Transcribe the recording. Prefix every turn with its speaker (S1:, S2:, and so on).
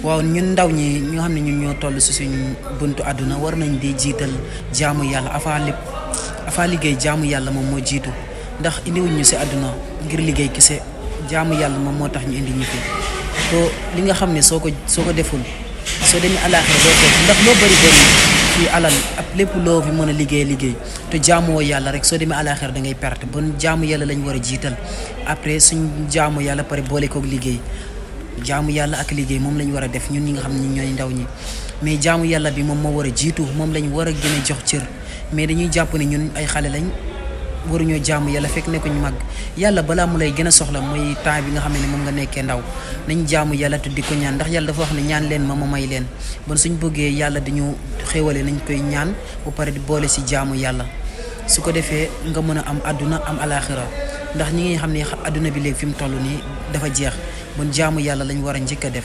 S1: waaw ñun ndaw ñi ñu xam ne ñun ñoo toll si suñ buntu àdduna war nañ di jiital jaamu yàlla avant lépp avant liggéey jaamu yàlla moom moo jiitu ndax indiwuñ ñu si àdduna ngir liggéey kese jaamu yàlla moom moo tax ñu indi ñu fi to li nga xam ne soo ko deful soo demee alaaxira doo ko ndax loo bëri bëri fii alal ak lépp loo fi mën a liggéey te jaamuwoo yàlla rek soo demee alaaxira da ngay perte bon jaamu yàlla lañ war a jiital après suñ jaamu yàlla pare boole koog liggéey jaamu yàlla ak liggéey moom lañ war a def ñun ñi nga xam ne ñooy ndaw ñi mais jaamu yàlla bi moom moo war a jiitu moom lañ war a gën a jox cër mais dañuy jàpp ne ñun ay xale lañ waruñoo jaamu yàlla fekk nekkuñ mag yàlla balaa mu lay gën a soxla mooy temps bi nga xam ne moom nga nekkee ndaw nañ jaamu yàlla te di ko ñaan ndax yàlla dafa wax ne ñaan leen ma may leen bon suñ bëggee yàlla dañu xéewale nañ koy ñaan ba pare di boole si jaamu yàlla su ko defee nga mën a am àdduna am alaaxira ndax ñi nga xam ne àdduna bi léegi fi mu toll nii dafa jeex bon jaamu yàlla lañ war a njëkk a def